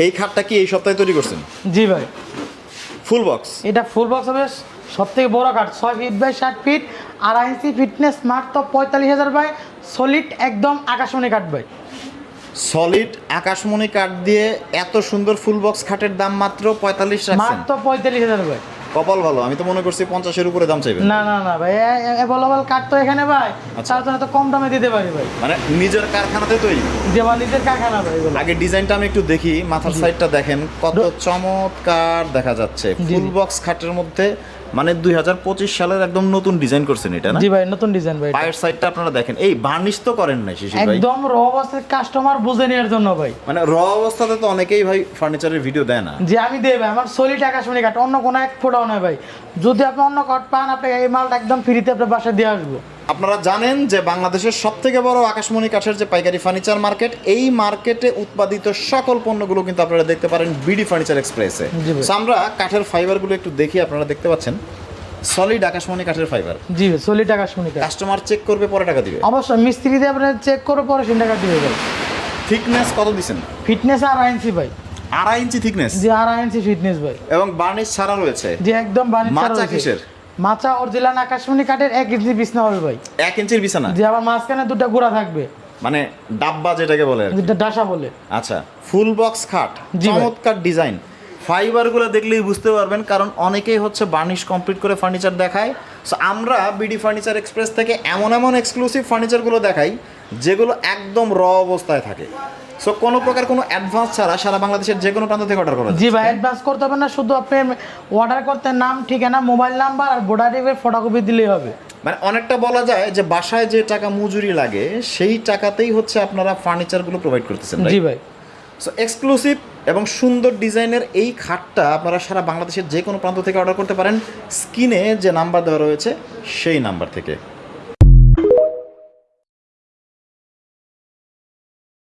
এই খাটটা কি এই সপ্তাহে তৈরি করছেন? জি ভাই, ফুল বক্স। এটা ফুল বক্স হবে, সব থেকে বড় কাঠ, 6 ফিট বাই 60 ফিট, 2.5 ইঞ্চি ফিটনেস, মাত্র 45,000 ভাই। সলিড একদম আকাশমণি কাঠ ভাই। সলিড আকাশমণি কাঠ দিয়ে এত সুন্দর ফুল বক্স খাটের দাম মাত্র 45 রাখছেন? মাত্র 45,000 ভাই। কপাল ভালো, আমি তো মনে করছি 50-এর উপরে দাম চাইবেন। না না না ভাই, অ্যাভেলেবল কাঠ তো এখানে ভাই, তার জন্য তো কম দামে দিতে পারি ভাই। মানে নিজের কারখানাতে তৈরি? যে আমার নিজের কারখানা ভাই। আগে ডিজাইনটা আমি একটু দেখি, মাথার সাইডটা দেখেন কত চমৎকার দেখা যাচ্ছে। ফুল বক্স খাটের মধ্যে মানে 2025 সালের একদম নতুন ডিজাইন করছেন এটা না? জি ভাই, নতুন ডিজাইন ভাই। পায়ের সাইডটা আপনারা দেখেন, এই বার্নিশ তো করেন না শিশির ভাই? একদম র অবস্থায় কাস্টমার বুঝে নেওয়ার জন্য ভাই। মানে র অবস্থাতে তো অনেকেই ভাই ফার্নিচারের ভিডিও দেয় না। যে আমি দেব আমার সলিড আকাশমণি কাঠ, অন্য কোনো এক ফোটাও নয় ভাই। যদি আপনি অন্য কাঠ পান, আপনাকে এই মালটা একদম ফ্রিতে আপনার বাসায় দিয়ে আসবো। আপনারা জানেন যে বাংলাদেশের সবথেকে বড় আকাশমণি কাঠের যে পাইকারি ফার্নিচার মার্কেট, এই মার্কেটে উৎপাদিত সকল পণ্যগুলো কিন্তু আপনারা দেখতে পারেন বিডি ফার্নিচার এক্সপ্রেসে। সো আমরা কাঠের ফাইবারগুলো একটু দেখি, আপনারা দেখতে পাচ্ছেন সলিড আকাশমণি কাঠের ফাইবার। জি ভাই, সলিড আকাশমণি কাঠ। কাস্টমার চেক করবে পরে টাকা দিবে? অবশ্যই, মিস্ত্রি দিয়ে আপনি চেক করে পরে 3 টাকা দিবে ভাই। থিকনেস কত দিবেন? ফিটনেস 2.5 ইঞ্চি ভাই। 2.5 ইঞ্চি থিকনেস? জি, 2.5 ইঞ্চি ফিটনেস ভাই। এবং বার্নিশ ছাড়া রয়েছে? জি, একদম বার্নিশ ছাড়া মাচা রয়েছে। কিসের? মাচা অরিজিনাল আকাশমণি কাঠের 1 ইঞ্চি বিছনা হবে ভাই। 1 ইঞ্চির বিছানা? যে আবার মাঝখানে 2টা গোড়া থাকবে, মানে ডাব্বা যেটাকে বলে আর কি। যেটা ডাসা বলে। আচ্ছা, ফুল বক্স খাট, জি ভাই। চমৎকার ডিজাইন। ফাইবারগুলো দেখলেই বুঝতে পারবেন, কারণ অনেকেই হচ্ছে বার্নিশ কমপ্লিট করে ফার্নিচার দেখায়। সো আমরা বিডি ফার্নিচার এক্সপ্রেস থেকে এমন এমন এক্সক্লুসিভ ফার্নিচারগুলো দেখাই যেগুলো একদম র অবস্থায় থাকে। সো কোনো প্রকার কোনো অ্যাডভান্স ছাড়া সারা বাংলাদেশের যে কোনো প্রান্ত থেকে অর্ডার করা যায়। জি ভাই, অ্যাডভান্স করতে হবে না, শুধু আপনি অর্ডার করতে নাম, ঠিকানা, মোবাইল নাম্বার আর বোর্ডারের ফটোকপি দিলেই হবে। মানে অনেকটা বলা যায় যে বাসায় যে টাকা মজুরি লাগে সেই টাকাতেই হচ্ছে আপনারা ফার্নিচারগুলো প্রোভাইড করতেছেন। জি ভাই। সো এক্সক্লুসিভ এবং সুন্দর ডিজাইনের এই খাটটা আপনারা সারা বাংলাদেশের যে কোনো প্রান্ত থেকে অর্ডার করতে পারেন, স্ক্রিনে যে নাম্বার দেওয়া রয়েছে সেই নাম্বার থেকে।